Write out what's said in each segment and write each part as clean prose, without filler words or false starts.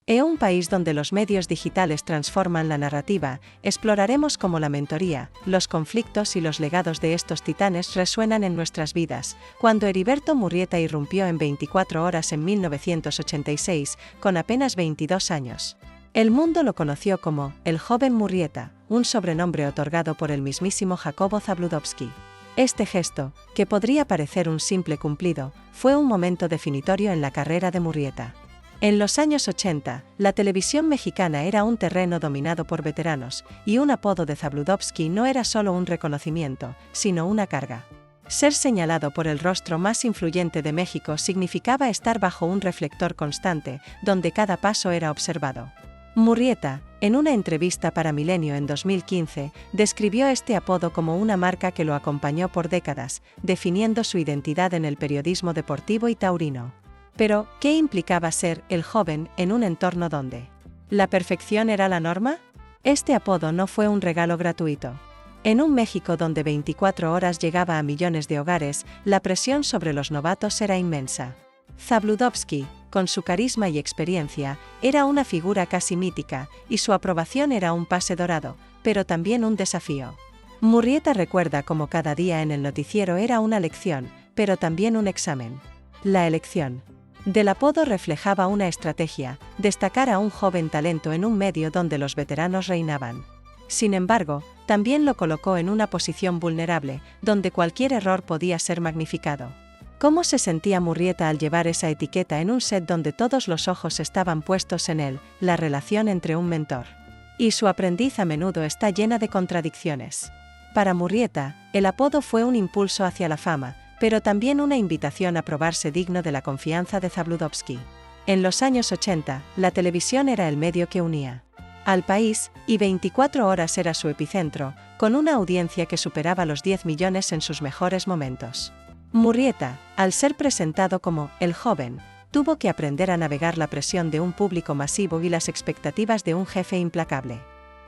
En un país donde los medios digitales transforman la narrativa, exploraremos cómo la mentoría, los conflictos y los legados de estos titanes resuenan en nuestras vidas, cuando Heriberto Murrieta irrumpió en 24 horas en 1986, con apenas 22 años. El mundo lo conoció como el joven Murrieta, un sobrenombre otorgado por el mismísimo Jacobo Zabludovsky. Este gesto, que podría parecer un simple cumplido, fue un momento definitorio en la carrera de Murrieta. En los años 80, la televisión mexicana era un terreno dominado por veteranos, y un apodo de Zabludovsky no era solo un reconocimiento, sino una carga. Ser señalado por el rostro más influyente de México significaba estar bajo un reflector constante, donde cada paso era observado. Murrieta, en una entrevista para Milenio en 2015, describió este apodo como una marca que lo acompañó por décadas, definiendo su identidad en el periodismo deportivo y taurino. Pero, ¿qué implicaba ser el joven en un entorno donde la perfección era la norma? Este apodo no fue un regalo gratuito. En un México donde 24 horas llegaba a millones de hogares, la presión sobre los novatos era inmensa. Zabludovsky, con su carisma y experiencia, era una figura casi mítica, y su aprobación era un pase dorado, pero también un desafío. Murrieta recuerda cómo cada día en el noticiero era una lección, pero también un examen. La elección del apodo reflejaba una estrategia, destacar a un joven talento en un medio donde los veteranos reinaban. Sin embargo, también lo colocó en una posición vulnerable, donde cualquier error podía ser magnificado. ¿Cómo se sentía Murrieta al llevar esa etiqueta en un set donde todos los ojos estaban puestos en él, la relación entre un mentor y su aprendiz a menudo está llena de contradicciones? Para Murrieta, el apodo fue un impulso hacia la fama, pero también una invitación a probarse digno de la confianza de Zabludovsky. En los años 80, la televisión era el medio que unía al país, y 24 horas era su epicentro, con una audiencia que superaba los 10 millones en sus mejores momentos. Murrieta, al ser presentado como el joven, tuvo que aprender a navegar la presión de un público masivo y las expectativas de un jefe implacable.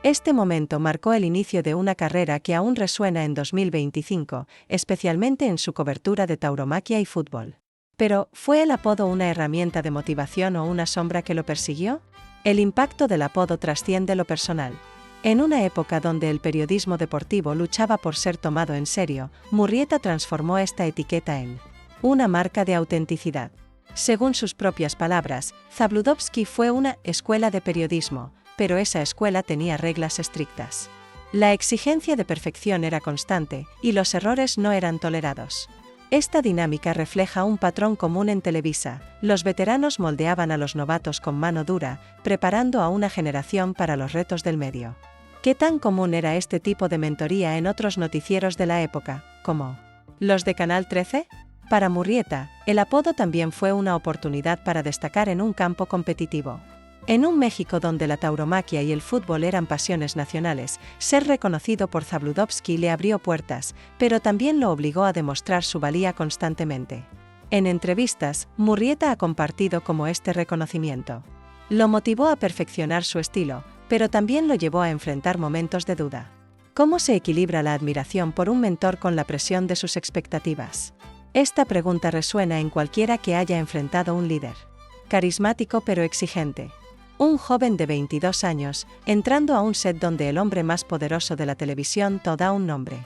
Este momento marcó el inicio de una carrera que aún resuena en 2025, especialmente en su cobertura de tauromaquia y fútbol. Pero, ¿fue el apodo una herramienta de motivación o una sombra que lo persiguió? El impacto del apodo trasciende lo personal. En una época donde el periodismo deportivo luchaba por ser tomado en serio, Murrieta transformó esta etiqueta en una marca de autenticidad. Según sus propias palabras, Zabludovsky fue una escuela de periodismo, pero esa escuela tenía reglas estrictas. La exigencia de perfección era constante, y los errores no eran tolerados. Esta dinámica refleja un patrón común en Televisa: los veteranos moldeaban a los novatos con mano dura, preparando a una generación para los retos del medio. ¿Qué tan común era este tipo de mentoría en otros noticieros de la época, como los de Canal 13? Para Murrieta, el apodo también fue una oportunidad para destacar en un campo competitivo. En un México donde la tauromaquia y el fútbol eran pasiones nacionales, ser reconocido por Zabludovsky le abrió puertas, pero también lo obligó a demostrar su valía constantemente. En entrevistas, Murrieta ha compartido cómo este reconocimiento lo motivó a perfeccionar su estilo, pero también lo llevó a enfrentar momentos de duda. ¿Cómo se equilibra la admiración por un mentor con la presión de sus expectativas? Esta pregunta resuena en cualquiera que haya enfrentado un líder carismático pero exigente. Un joven de 22 años, entrando a un set donde el hombre más poderoso de la televisión da un nombre.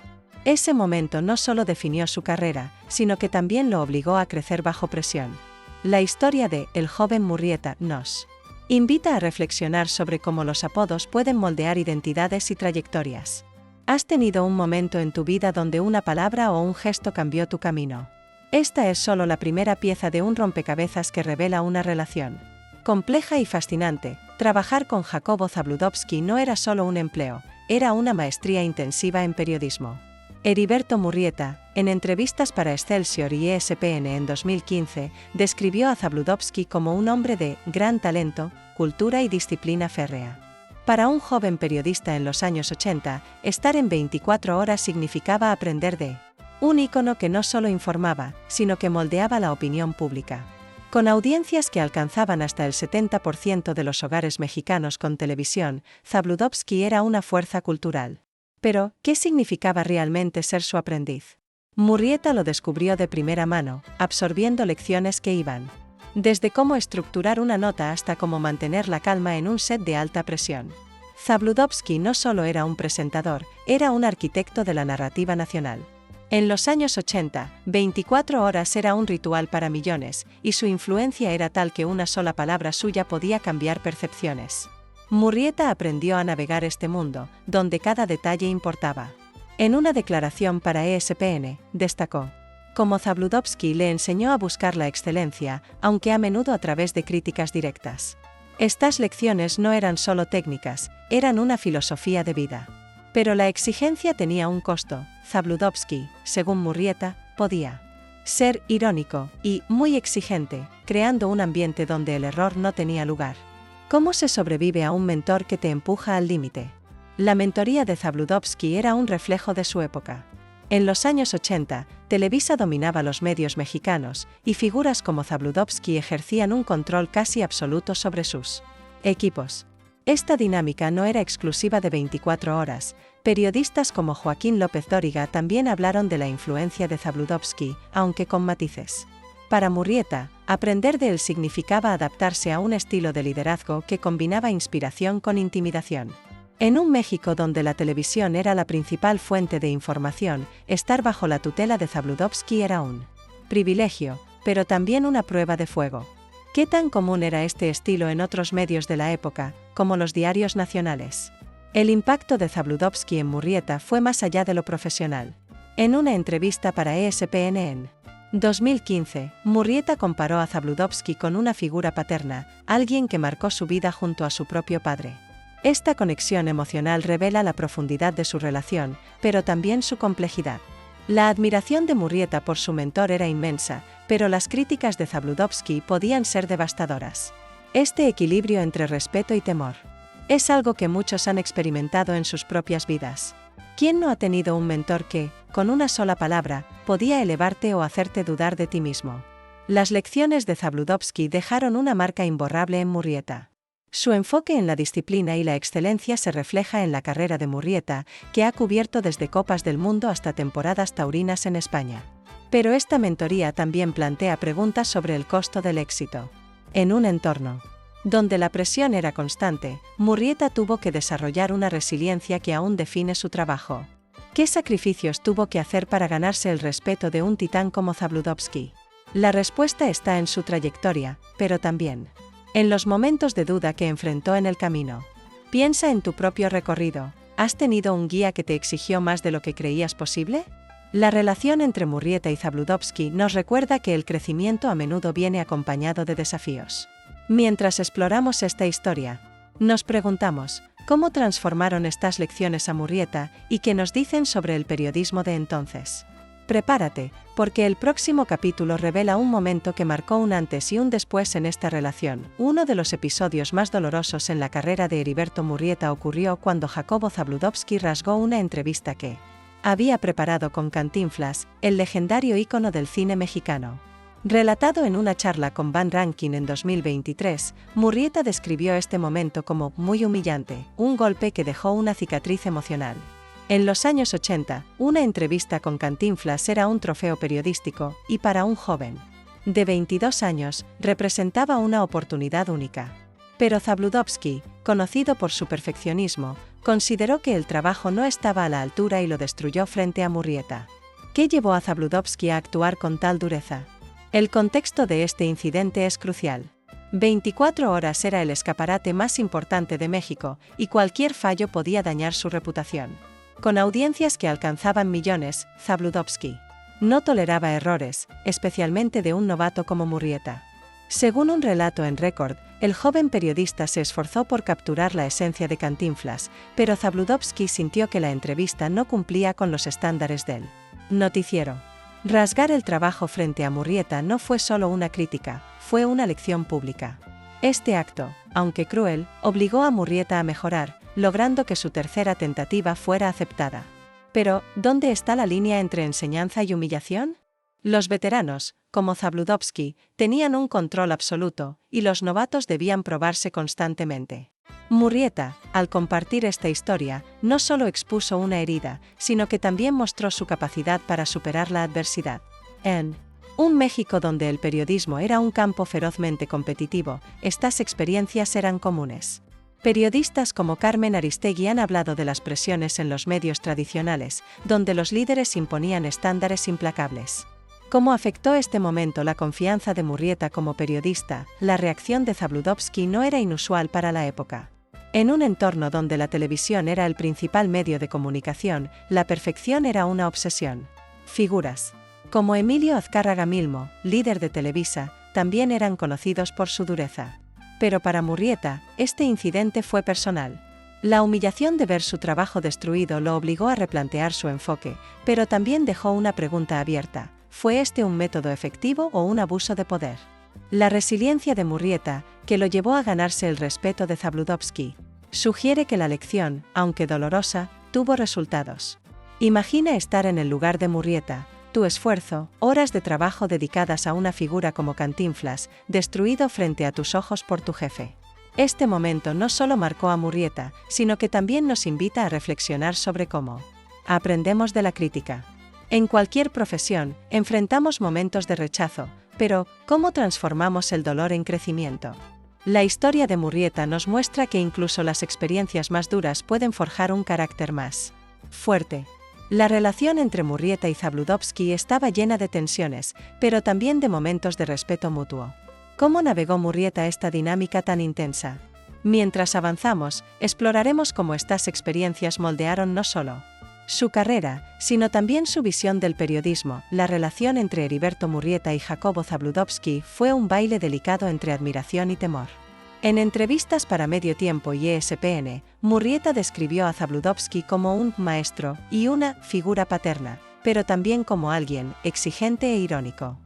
Ese momento no solo definió su carrera, sino que también lo obligó a crecer bajo presión. La historia de El joven Murrieta nos invita a reflexionar sobre cómo los apodos pueden moldear identidades y trayectorias. ¿Has tenido un momento en tu vida donde una palabra o un gesto cambió tu camino? Esta es solo la primera pieza de un rompecabezas que revela una relación compleja y fascinante. Trabajar con Jacobo Zabludovsky no era solo un empleo, era una maestría intensiva en periodismo. Heriberto Murrieta, en entrevistas para Excelsior y ESPN en 2015, describió a Zabludovsky como un hombre de gran talento, cultura y disciplina férrea. Para un joven periodista en los años 80, estar en 24 horas significaba aprender de un ícono que no solo informaba, sino que moldeaba la opinión pública. Con audiencias que alcanzaban hasta el 70% de los hogares mexicanos con televisión, Zabludovsky era una fuerza cultural. Pero, ¿qué significaba realmente ser su aprendiz? Murrieta lo descubrió de primera mano, absorbiendo lecciones que iban Desde cómo estructurar una nota hasta cómo mantener la calma en un set de alta presión. Zabludovsky no solo era un presentador, era un arquitecto de la narrativa nacional. En los años 80, 24 horas era un ritual para millones, y su influencia era tal que una sola palabra suya podía cambiar percepciones. Murrieta aprendió a navegar este mundo, donde cada detalle importaba. En una declaración para ESPN, destacó: como Zabludovsky le enseñó a buscar la excelencia, aunque a menudo a través de críticas directas. Estas lecciones no eran solo técnicas, eran una filosofía de vida. Pero la exigencia tenía un costo. Zabludovsky, según Murrieta, podía ser irónico y muy exigente, creando un ambiente donde el error no tenía lugar. ¿Cómo se sobrevive a un mentor que te empuja al límite? La mentoría de Zabludovsky era un reflejo de su época. En los años 80, Televisa dominaba los medios mexicanos, y figuras como Zabludovsky ejercían un control casi absoluto sobre sus equipos. Esta dinámica no era exclusiva de 24 horas. Periodistas como Joaquín López Dóriga también hablaron de la influencia de Zabludovsky, aunque con matices. Para Murrieta, aprender de él significaba adaptarse a un estilo de liderazgo que combinaba inspiración con intimidación. En un México donde la televisión era la principal fuente de información, estar bajo la tutela de Zabludovsky era un privilegio, pero también una prueba de fuego. ¿Qué tan común era este estilo en otros medios de la época, como los diarios nacionales? El impacto de Zabludovsky en Murrieta fue más allá de lo profesional. En una entrevista para ESPN en 2015, Murrieta comparó a Zabludovsky con una figura paterna, alguien que marcó su vida junto a su propio padre. Esta conexión emocional revela la profundidad de su relación, pero también su complejidad. La admiración de Murrieta por su mentor era inmensa, pero las críticas de Zabludovsky podían ser devastadoras. Este equilibrio entre respeto y temor es algo que muchos han experimentado en sus propias vidas. ¿Quién no ha tenido un mentor que, con una sola palabra, podía elevarte o hacerte dudar de ti mismo? Las lecciones de Zabludovsky dejaron una marca imborrable en Murrieta. Su enfoque en la disciplina y la excelencia se refleja en la carrera de Murrieta, que ha cubierto desde Copas del Mundo hasta temporadas taurinas en España. Pero esta mentoría también plantea preguntas sobre el costo del éxito. En un entorno donde la presión era constante, Murrieta tuvo que desarrollar una resiliencia que aún define su trabajo. ¿Qué sacrificios tuvo que hacer para ganarse el respeto de un titán como Zabludovsky? La respuesta está en su trayectoria, pero también en los momentos de duda que enfrentó en el camino. Piensa en tu propio recorrido. ¿Has tenido un guía que te exigió más de lo que creías posible? La relación entre Murrieta y Zabludovsky nos recuerda que el crecimiento a menudo viene acompañado de desafíos. Mientras exploramos esta historia, nos preguntamos, ¿cómo transformaron estas lecciones a Murrieta y qué nos dicen sobre el periodismo de entonces? Prepárate, porque el próximo capítulo revela un momento que marcó un antes y un después en esta relación. Uno de los episodios más dolorosos en la carrera de Heriberto Murrieta ocurrió cuando Jacobo Zabludovsky rasgó una entrevista que había preparado con Cantinflas, el legendario ícono del cine mexicano. Relatado en una charla con Van Rankin en 2023, Murrieta describió este momento como muy humillante, un golpe que dejó una cicatriz emocional. En los años 80, una entrevista con Cantinflas era un trofeo periodístico, y para un joven de 22 años, representaba una oportunidad única. Pero Zabludovsky, conocido por su perfeccionismo, consideró que el trabajo no estaba a la altura y lo destruyó frente a Murrieta. ¿Qué llevó a Zabludovsky a actuar con tal dureza? El contexto de este incidente es crucial. 24 horas era el escaparate más importante de México, y cualquier fallo podía dañar su reputación. Con audiencias que alcanzaban millones, Zabludovsky no toleraba errores, especialmente de un novato como Murrieta. Según un relato en Record, el joven periodista se esforzó por capturar la esencia de Cantinflas, pero Zabludovsky sintió que la entrevista no cumplía con los estándares del noticiero. Rasgar el trabajo frente a Murrieta no fue solo una crítica, fue una lección pública. Este acto, aunque cruel, obligó a Murrieta a mejorar, logrando que su tercera tentativa fuera aceptada. Pero, ¿dónde está la línea entre enseñanza y humillación? Los veteranos, como Zabludovsky, tenían un control absoluto, y los novatos debían probarse constantemente. Murrieta, al compartir esta historia, no solo expuso una herida, sino que también mostró su capacidad para superar la adversidad. En Un México donde el periodismo era un campo ferozmente competitivo, estas experiencias eran comunes. Periodistas como Carmen Aristegui han hablado de las presiones en los medios tradicionales, donde los líderes imponían estándares implacables. ¿Cómo afectó este momento la confianza de Murrieta como periodista? La reacción de Zabludovsky no era inusual para la época. En un entorno donde la televisión era el principal medio de comunicación, la perfección era una obsesión. Figuras como Emilio Azcárraga Milmo, líder de Televisa, también eran conocidos por su dureza. Pero para Murrieta, este incidente fue personal. La humillación de ver su trabajo destruido lo obligó a replantear su enfoque, pero también dejó una pregunta abierta: ¿fue este un método efectivo o un abuso de poder? La resiliencia de Murrieta, que lo llevó a ganarse el respeto de Zabludovsky, sugiere que la lección, aunque dolorosa, tuvo resultados. Imagina estar en el lugar de Murrieta, tu esfuerzo, horas de trabajo dedicadas a una figura como Cantinflas, destruido frente a tus ojos por tu jefe. Este momento no solo marcó a Murrieta, sino que también nos invita a reflexionar sobre cómo aprendemos de la crítica. En cualquier profesión, enfrentamos momentos de rechazo, pero ¿cómo transformamos el dolor en crecimiento? La historia de Murrieta nos muestra que incluso las experiencias más duras pueden forjar un carácter más fuerte. La relación entre Murrieta y Zabludovsky estaba llena de tensiones, pero también de momentos de respeto mutuo. ¿Cómo navegó Murrieta esta dinámica tan intensa? Mientras avanzamos, exploraremos cómo estas experiencias moldearon no solo su carrera, sino también su visión del periodismo. La relación entre Heriberto Murrieta y Jacobo Zabludovsky fue un baile delicado entre admiración y temor. En entrevistas para Medio Tiempo y ESPN, Murrieta describió a Zabludovsky como un maestro y una figura paterna, pero también como alguien exigente e irónico.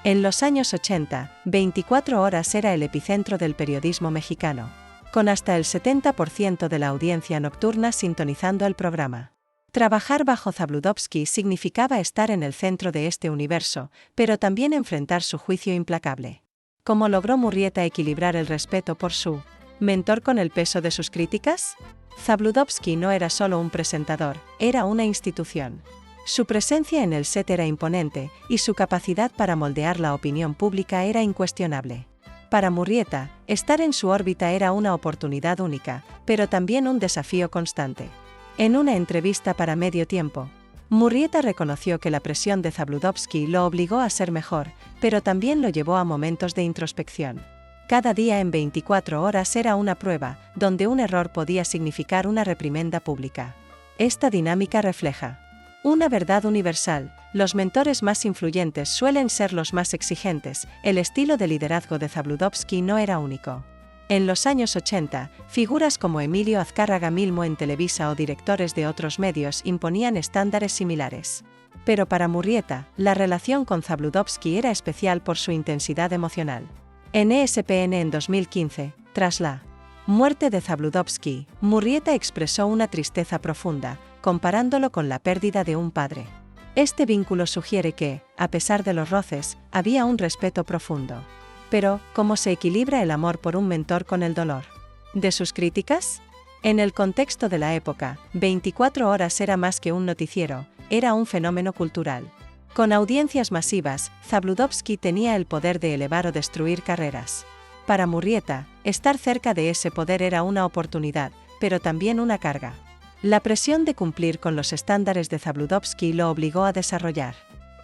En los años 80, 24 Horas era el epicentro del periodismo mexicano, con hasta el 70% de la audiencia nocturna sintonizando el programa. Trabajar bajo Zabludovsky significaba estar en el centro de este universo, pero también enfrentar su juicio implacable. ¿Cómo logró Murrieta equilibrar el respeto por su mentor con el peso de sus críticas? Zabludovsky no era solo un presentador, era una institución. Su presencia en el set era imponente, y su capacidad para moldear la opinión pública era incuestionable. Para Murrieta, estar en su órbita era una oportunidad única, pero también un desafío constante. En una entrevista para Medio Tiempo, Murrieta reconoció que la presión de Zabludovsky lo obligó a ser mejor, pero también lo llevó a momentos de introspección. Cada día en 24 horas era una prueba, donde un error podía significar una reprimenda pública. Esta dinámica refleja una verdad universal: los mentores más influyentes suelen ser los más exigentes. El estilo de liderazgo de Zabludovsky no era único. En los años 80, figuras como Emilio Azcárraga Milmo en Televisa o directores de otros medios imponían estándares similares. Pero para Murrieta, la relación con Zabludovsky era especial por su intensidad emocional. En ESPN en 2015, tras la muerte de Zabludovsky, Murrieta expresó una tristeza profunda, comparándolo con la pérdida de un padre. Este vínculo sugiere que, a pesar de los roces, había un respeto profundo. Pero, ¿cómo se equilibra el amor por un mentor con el dolor de sus críticas? En el contexto de la época, 24 Horas era más que un noticiero, era un fenómeno cultural. Con audiencias masivas, Zabludovsky tenía el poder de elevar o destruir carreras. Para Murrieta, estar cerca de ese poder era una oportunidad, pero también una carga. La presión de cumplir con los estándares de Zabludovsky lo obligó a desarrollar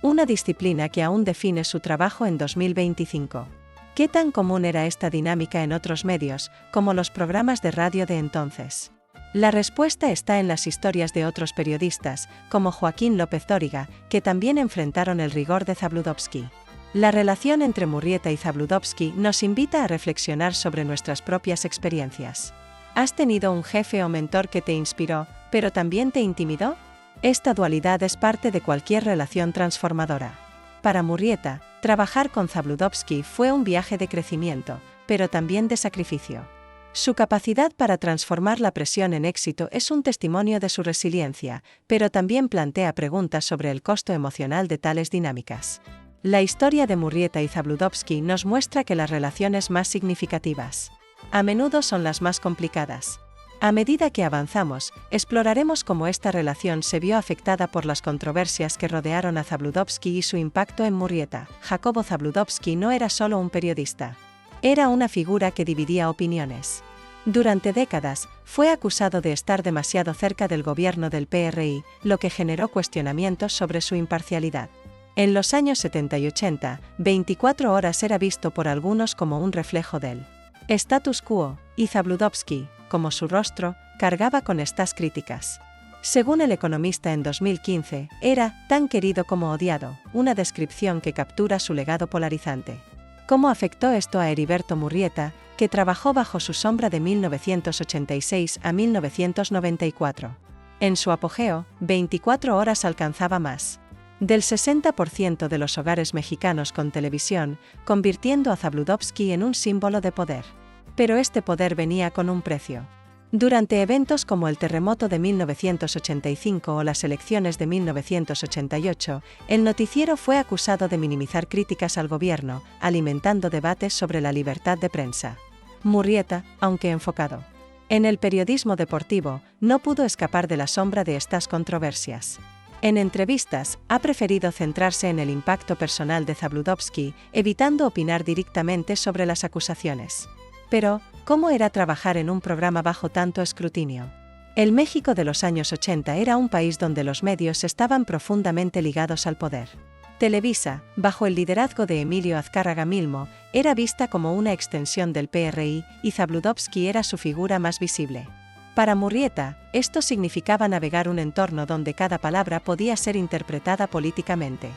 una disciplina que aún define su trabajo en 2025. ¿Qué tan común era esta dinámica en otros medios, como los programas de radio de entonces? La respuesta está en las historias de otros periodistas, como Joaquín López Dóriga, que también enfrentaron el rigor de Zabludovsky. La relación entre Murrieta y Zabludovsky nos invita a reflexionar sobre nuestras propias experiencias. ¿Has tenido un jefe o mentor que te inspiró, pero también te intimidó? Esta dualidad es parte de cualquier relación transformadora. Para Murrieta, trabajar con Zabludovsky fue un viaje de crecimiento, pero también de sacrificio. Su capacidad para transformar la presión en éxito es un testimonio de su resiliencia, pero también plantea preguntas sobre el costo emocional de tales dinámicas. La historia de Murrieta y Zabludovsky nos muestra que las relaciones más significativas a menudo son las más complicadas. A medida que avanzamos, exploraremos cómo esta relación se vio afectada por las controversias que rodearon a Zabludovsky y su impacto en Murrieta. Jacobo Zabludovsky no era solo un periodista. Era una figura que dividía opiniones. Durante décadas, fue acusado de estar demasiado cerca del gobierno del PRI, lo que generó cuestionamientos sobre su imparcialidad. En los años 70 y 80, 24 horas era visto por algunos como un reflejo del status quo, y Zabludovsky, como su rostro, cargaba con estas críticas. Según El Economista en 2015, era tan querido como odiado, una descripción que captura su legado polarizante. ¿Cómo afectó esto a Heriberto Murrieta, que trabajó bajo su sombra de 1986 a 1994? En su apogeo, 24 horas alcanzaba más del 60% de los hogares mexicanos con televisión, convirtiendo a Zabludovsky en un símbolo de poder. Pero este poder venía con un precio. Durante eventos como el terremoto de 1985 o las elecciones de 1988, el noticiero fue acusado de minimizar críticas al gobierno, alimentando debates sobre la libertad de prensa. Murrieta, aunque enfocado en el periodismo deportivo, no pudo escapar de la sombra de estas controversias. En entrevistas, ha preferido centrarse en el impacto personal de Zabludovsky, evitando opinar directamente sobre las acusaciones. Pero, ¿cómo era trabajar en un programa bajo tanto escrutinio? El México de los años 80 era un país donde los medios estaban profundamente ligados al poder. Televisa, bajo el liderazgo de Emilio Azcárraga Milmo, era vista como una extensión del PRI, y Zabludovsky era su figura más visible. Para Murrieta, esto significaba navegar un entorno donde cada palabra podía ser interpretada políticamente.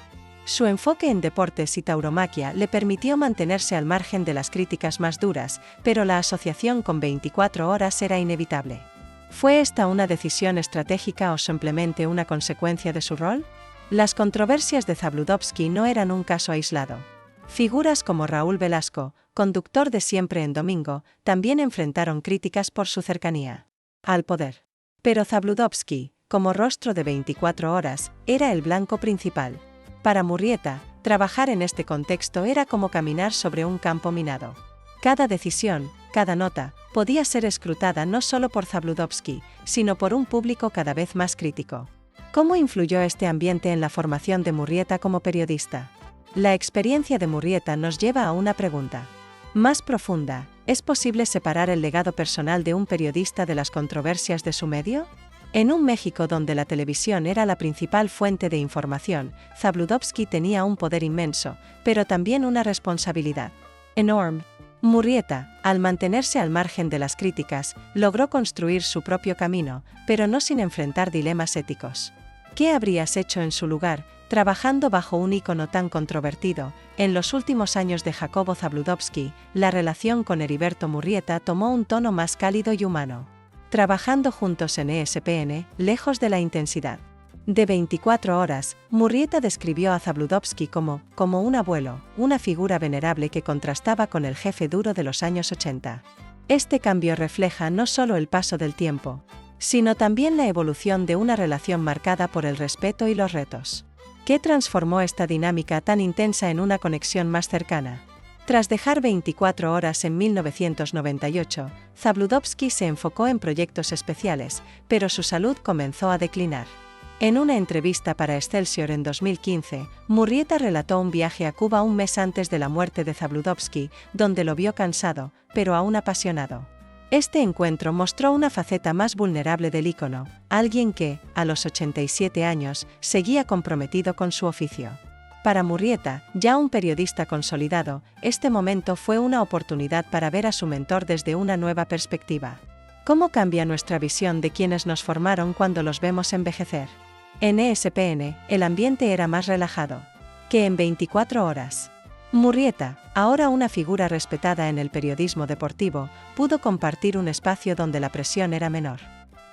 Su enfoque en deportes y tauromaquia le permitió mantenerse al margen de las críticas más duras, pero la asociación con 24 horas era inevitable. ¿Fue esta una decisión estratégica o simplemente una consecuencia de su rol? Las controversias de Zabludovsky no eran un caso aislado. Figuras como Raúl Velasco, conductor de Siempre en Domingo, también enfrentaron críticas por su cercanía al poder. Pero Zabludovsky, como rostro de 24 horas, era el blanco principal. Para Murrieta, trabajar en este contexto era como caminar sobre un campo minado. Cada decisión, cada nota, podía ser escrutada no solo por Zabludovsky, sino por un público cada vez más crítico. ¿Cómo influyó este ambiente en la formación de Murrieta como periodista? La experiencia de Murrieta nos lleva a una pregunta más profunda. ¿Es posible separar el legado personal de un periodista de las controversias de su medio? En un México donde la televisión era la principal fuente de información, Zabludovsky tenía un poder inmenso, pero también una responsabilidad enorme. Murrieta, al mantenerse al margen de las críticas, logró construir su propio camino, pero no sin enfrentar dilemas éticos. ¿Qué habrías hecho en su lugar, trabajando bajo un ícono tan controvertido? En los últimos años de Jacobo Zabludovsky, la relación con Heriberto Murrieta tomó un tono más cálido y humano. Trabajando juntos en ESPN, lejos de la intensidad de 24 horas, Murrieta describió a Zabludovsky como un abuelo, una figura venerable que contrastaba con el jefe duro de los años 80. Este cambio refleja no solo el paso del tiempo, sino también la evolución de una relación marcada por el respeto y los retos. ¿Qué transformó esta dinámica tan intensa en una conexión más cercana? Tras dejar 24 horas en 1998, Zabludovsky se enfocó en proyectos especiales, pero su salud comenzó a declinar. En una entrevista para Excelsior en 2015, Murrieta relató un viaje a Cuba un mes antes de la muerte de Zabludovsky, donde lo vio cansado, pero aún apasionado. Este encuentro mostró una faceta más vulnerable del ícono, alguien que, a los 87 años, seguía comprometido con su oficio. Para Murrieta, ya un periodista consolidado, este momento fue una oportunidad para ver a su mentor desde una nueva perspectiva. ¿Cómo cambia nuestra visión de quienes nos formaron cuando los vemos envejecer? En ESPN, el ambiente era más relajado que en 24 horas. Murrieta, ahora una figura respetada en el periodismo deportivo, pudo compartir un espacio donde la presión era menor.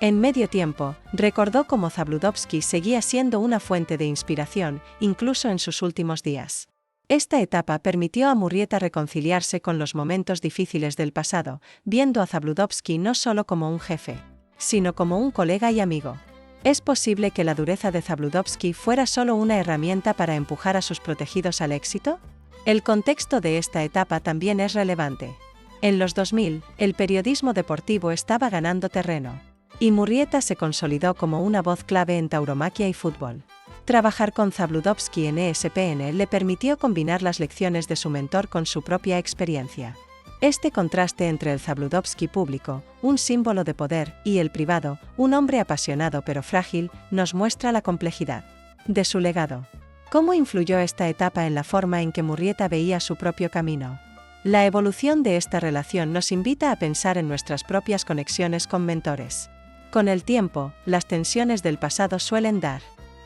En Medio Tiempo, recordó cómo Zabludovsky seguía siendo una fuente de inspiración, incluso en sus últimos días. Esta etapa permitió a Murrieta reconciliarse con los momentos difíciles del pasado, viendo a Zabludovsky no solo como un jefe, sino como un colega y amigo. ¿Es posible que la dureza de Zabludovsky fuera solo una herramienta para empujar a sus protegidos al éxito? El contexto de esta etapa también es relevante. En los 2000, el periodismo deportivo estaba ganando terreno. Y Murrieta se consolidó como una voz clave en tauromaquia y fútbol. Trabajar con Zabludovsky en ESPN le permitió combinar las lecciones de su mentor con su propia experiencia. Este contraste entre el Zabludovsky público, un símbolo de poder, y el privado, un hombre apasionado pero frágil, nos muestra la complejidad de su legado. ¿Cómo influyó esta etapa en la forma en que Murrieta veía su propio camino? La evolución de esta relación nos invita a pensar en nuestras propias conexiones con mentores. Con el tiempo, las tensiones del pasado suelen dar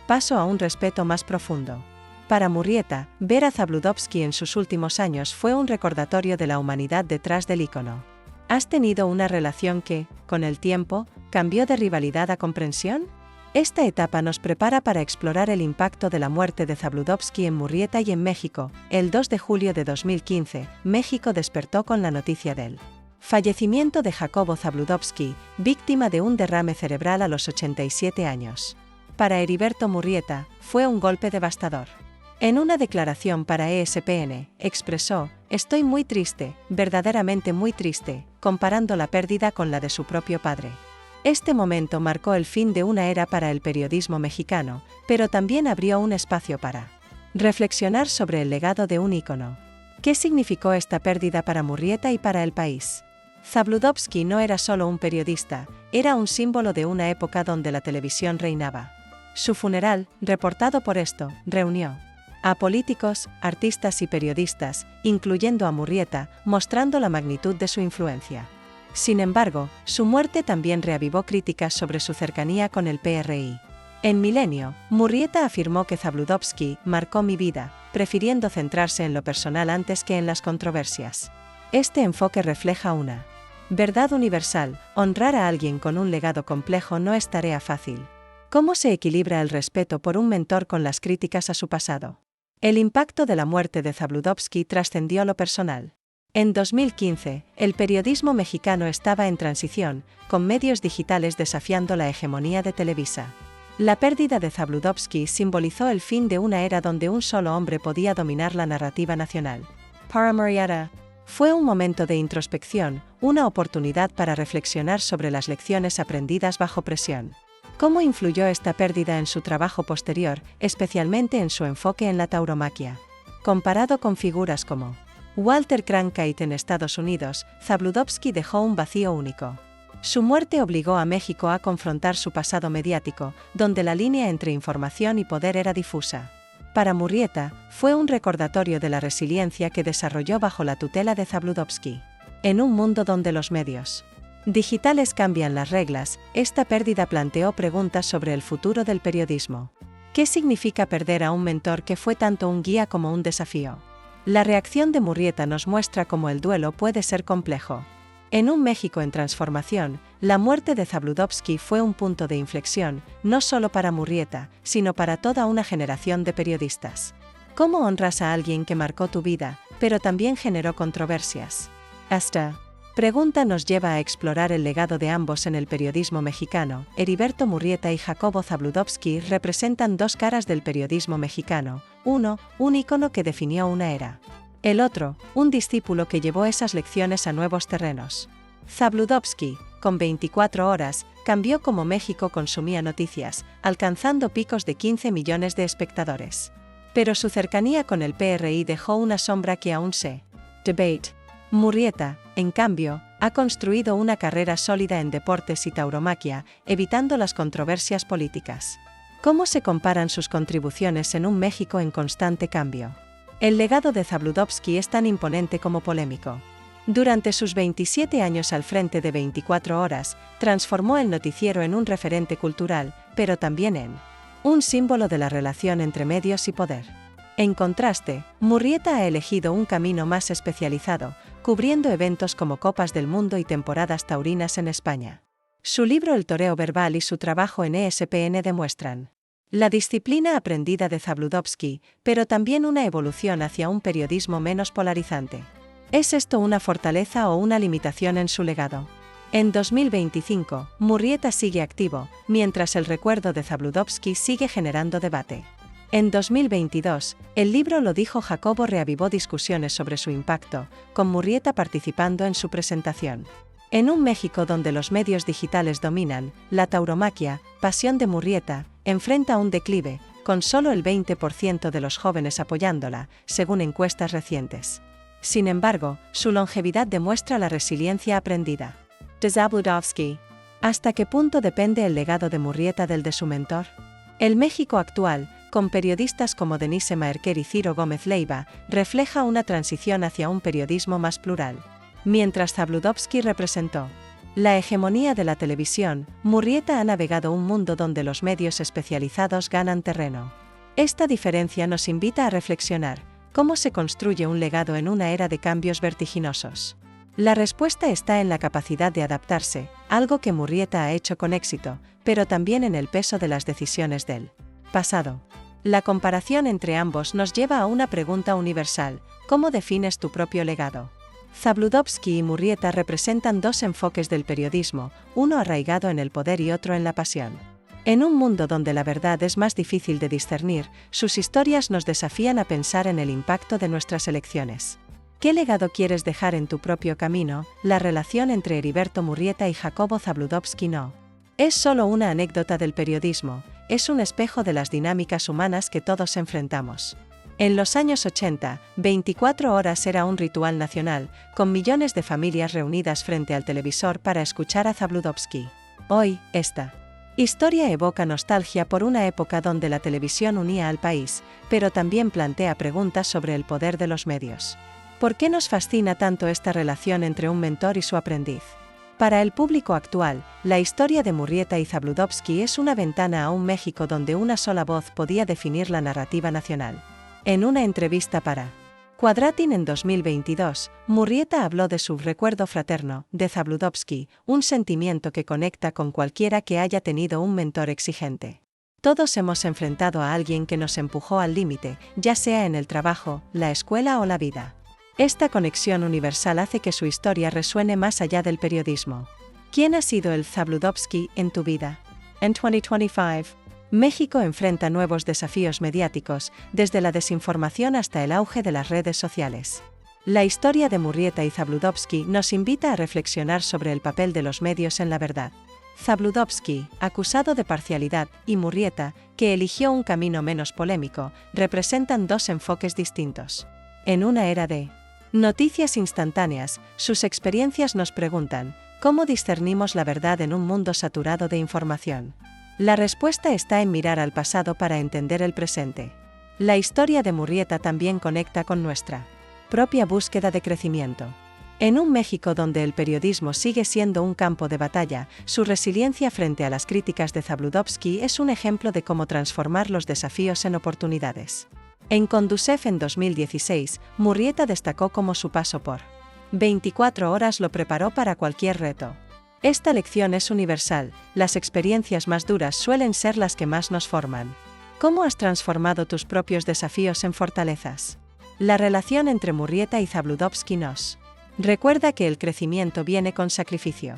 paso a un respeto más profundo. Para Murrieta, ver a Zabludovsky en sus últimos años fue un recordatorio de la humanidad detrás del ícono. ¿Has tenido una relación que, con el tiempo, cambió de rivalidad a comprensión? Esta etapa nos prepara para explorar el impacto de la muerte de Zabludovsky en Murrieta y en México. El 2 de julio de 2015, México despertó con la noticia del fallecimiento de Jacobo Zabludovsky, víctima de un derrame cerebral a los 87 años. Para Heriberto Murrieta, fue un golpe devastador. En una declaración para ESPN, expresó: "Estoy muy triste, verdaderamente muy triste, comparando la pérdida con la de su propio padre". Este momento marcó el fin de una era para el periodismo mexicano, pero también abrió un espacio para reflexionar sobre el legado de un ícono. ¿Qué significó esta pérdida para Murrieta y para el país? Zabludovsky no era solo un periodista, era un símbolo de una época donde la televisión reinaba. Su funeral, reportado por Esto, reunió a políticos, artistas y periodistas, incluyendo a Murrieta, mostrando la magnitud de su influencia. Sin embargo, su muerte también reavivó críticas sobre su cercanía con el PRI. En Milenio, Murrieta afirmó que Zabludovsky marcó mi vida, prefiriendo centrarse en lo personal antes que en las controversias. Este enfoque refleja una verdad universal: honrar a alguien con un legado complejo no es tarea fácil. ¿Cómo se equilibra el respeto por un mentor con las críticas a su pasado? El impacto de la muerte de Zabludovsky trascendió lo personal. En 2015, el periodismo mexicano estaba en transición, con medios digitales desafiando la hegemonía de Televisa. La pérdida de Zabludovsky simbolizó el fin de una era donde un solo hombre podía dominar la narrativa nacional. Para Murrieta, fue un momento de introspección, una oportunidad para reflexionar sobre las lecciones aprendidas bajo presión. ¿Cómo influyó esta pérdida en su trabajo posterior, especialmente en su enfoque en la tauromaquia? Comparado con figuras como Walter Cronkite en Estados Unidos, Zabludovsky dejó un vacío único. Su muerte obligó a México a confrontar su pasado mediático, donde la línea entre información y poder era difusa. Para Murrieta, fue un recordatorio de la resiliencia que desarrolló bajo la tutela de Zabludovsky. En un mundo donde los medios digitales cambian las reglas, esta pérdida planteó preguntas sobre el futuro del periodismo. ¿Qué significa perder a un mentor que fue tanto un guía como un desafío? La reacción de Murrieta nos muestra cómo el duelo puede ser complejo. En un México en transformación, la muerte de Zabludovsky fue un punto de inflexión, no solo para Murrieta, sino para toda una generación de periodistas. ¿Cómo honras a alguien que marcó tu vida, pero también generó controversias? Esta pregunta nos lleva a explorar el legado de ambos en el periodismo mexicano. Heriberto Murrieta y Jacobo Zabludovsky representan dos caras del periodismo mexicano: uno, un ícono que definió una era; el otro, un discípulo que llevó esas lecciones a nuevos terrenos. Zabludovsky, con 24 horas, cambió cómo México consumía noticias, alcanzando picos de 15 millones de espectadores. Pero su cercanía con el PRI dejó una sombra que aún se debate. Murrieta, en cambio, ha construido una carrera sólida en deportes y tauromaquia, evitando las controversias políticas. ¿Cómo se comparan sus contribuciones en un México en constante cambio? El legado de Zabludovsky es tan imponente como polémico. Durante sus 27 años al frente de 24 horas, transformó el noticiero en un referente cultural, pero también en un símbolo de la relación entre medios y poder. En contraste, Murrieta ha elegido un camino más especializado, cubriendo eventos como Copas del Mundo y temporadas taurinas en España. Su libro El toreo verbal y su trabajo en ESPN demuestran la disciplina aprendida de Zabludovsky, pero también una evolución hacia un periodismo menos polarizante. ¿Es esto una fortaleza o una limitación en su legado? En 2025, Murrieta sigue activo, mientras el recuerdo de Zabludovsky sigue generando debate. En 2022, el libro Lo dijo Jacobo reavivó discusiones sobre su impacto, con Murrieta participando en su presentación. En un México donde los medios digitales dominan, la tauromaquia, pasión de Murrieta, enfrenta un declive, con solo el 20% de los jóvenes apoyándola, según encuestas recientes. Sin embargo, su longevidad demuestra la resiliencia aprendida. De Zabludovsky. ¿Hasta qué punto depende el legado de Murrieta del de su mentor? El México actual, con periodistas como Denise Maerker y Ciro Gómez Leiva, refleja una transición hacia un periodismo más plural. Mientras Zabludovsky representó la hegemonía de la televisión, Murrieta ha navegado un mundo donde los medios especializados ganan terreno. Esta diferencia nos invita a reflexionar: ¿cómo se construye un legado en una era de cambios vertiginosos? La respuesta está en la capacidad de adaptarse, algo que Murrieta ha hecho con éxito, pero también en el peso de las decisiones del pasado. La comparación entre ambos nos lleva a una pregunta universal: ¿cómo defines tu propio legado? Zabludovsky y Murrieta representan dos enfoques del periodismo, uno arraigado en el poder y otro en la pasión. En un mundo donde la verdad es más difícil de discernir, sus historias nos desafían a pensar en el impacto de nuestras elecciones. ¿Qué legado quieres dejar en tu propio camino? La relación entre Heriberto Murrieta y Jacobo Zabludovsky no es solo una anécdota del periodismo, es un espejo de las dinámicas humanas que todos enfrentamos. En los años 80, 24 horas era un ritual nacional, con millones de familias reunidas frente al televisor para escuchar a Zabludovsky. Hoy, esta historia evoca nostalgia por una época donde la televisión unía al país, pero también plantea preguntas sobre el poder de los medios. ¿Por qué nos fascina tanto esta relación entre un mentor y su aprendiz? Para el público actual, la historia de Murrieta y Zabludovsky es una ventana a un México donde una sola voz podía definir la narrativa nacional. En una entrevista para Quadratin en 2022, Murrieta habló de su recuerdo fraterno de Zabludovsky, un sentimiento que conecta con cualquiera que haya tenido un mentor exigente. Todos hemos enfrentado a alguien que nos empujó al límite, ya sea en el trabajo, la escuela o la vida. Esta conexión universal hace que su historia resuene más allá del periodismo. ¿Quién ha sido el Zabludovsky en tu vida? En 2025, México enfrenta nuevos desafíos mediáticos, desde la desinformación hasta el auge de las redes sociales. La historia de Murrieta y Zabludovsky nos invita a reflexionar sobre el papel de los medios en la verdad. Zabludovsky, acusado de parcialidad, y Murrieta, que eligió un camino menos polémico, representan dos enfoques distintos. En una era de noticias instantáneas, sus experiencias nos preguntan: ¿cómo discernimos la verdad en un mundo saturado de información? La respuesta está en mirar al pasado para entender el presente. La historia de Murrieta también conecta con nuestra propia búsqueda de crecimiento. En un México donde el periodismo sigue siendo un campo de batalla, su resiliencia frente a las críticas de Zabludovsky es un ejemplo de cómo transformar los desafíos en oportunidades. En Conducef en 2016, Murrieta destacó cómo su paso por 24 horas lo preparó para cualquier reto. Esta lección es universal: las experiencias más duras suelen ser las que más nos forman. ¿Cómo has transformado tus propios desafíos en fortalezas? La relación entre Murrieta y Zabludovsky nos recuerda que el crecimiento viene con sacrificio.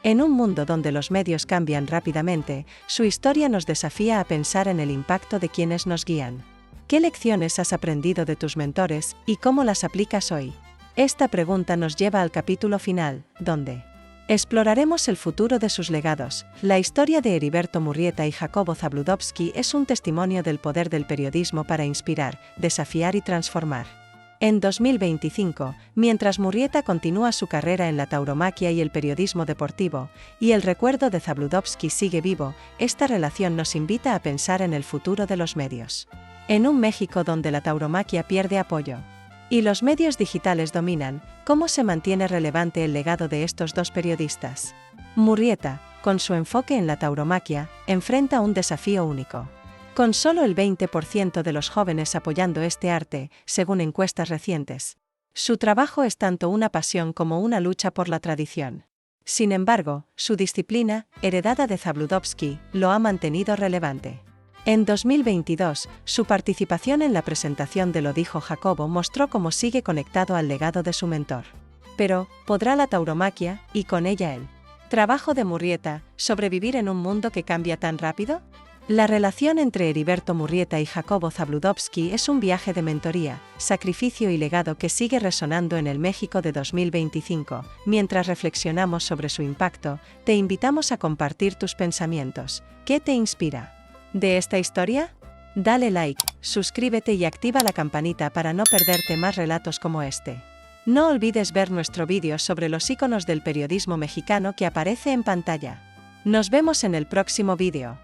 En un mundo donde los medios cambian rápidamente, su historia nos desafía a pensar en el impacto de quienes nos guían. ¿Qué lecciones has aprendido de tus mentores y cómo las aplicas hoy? Esta pregunta nos lleva al capítulo final, donde exploraremos el futuro de sus legados. La historia de Heriberto Murrieta y Jacobo Zabludovsky es un testimonio del poder del periodismo para inspirar, desafiar y transformar. En 2025, mientras Murrieta continúa su carrera en la tauromaquia y el periodismo deportivo, y el recuerdo de Zabludovsky sigue vivo, esta relación nos invita a pensar en el futuro de los medios. En un México donde la tauromaquia pierde apoyo y los medios digitales dominan, ¿cómo se mantiene relevante el legado de estos dos periodistas? Murrieta, con su enfoque en la tauromaquia, enfrenta un desafío único. Con solo el 20% de los jóvenes apoyando este arte, según encuestas recientes. Su trabajo es tanto una pasión como una lucha por la tradición. Sin embargo, su disciplina, heredada de Zabludovsky, lo ha mantenido relevante. En 2022, su participación en la presentación de Lo dijo Jacobo mostró cómo sigue conectado al legado de su mentor. Pero, ¿podrá la tauromaquia, y con ella el trabajo de Murrieta, sobrevivir en un mundo que cambia tan rápido? La relación entre Heriberto Murrieta y Jacobo Zabludovsky es un viaje de mentoría, sacrificio y legado que sigue resonando en el México de 2025. Mientras reflexionamos sobre su impacto, te invitamos a compartir tus pensamientos. ¿Qué te inspira de esta historia? Dale like, suscríbete y activa la campanita para no perderte más relatos como este. No olvides ver nuestro vídeo sobre los íconos del periodismo mexicano que aparece en pantalla. Nos vemos en el próximo vídeo.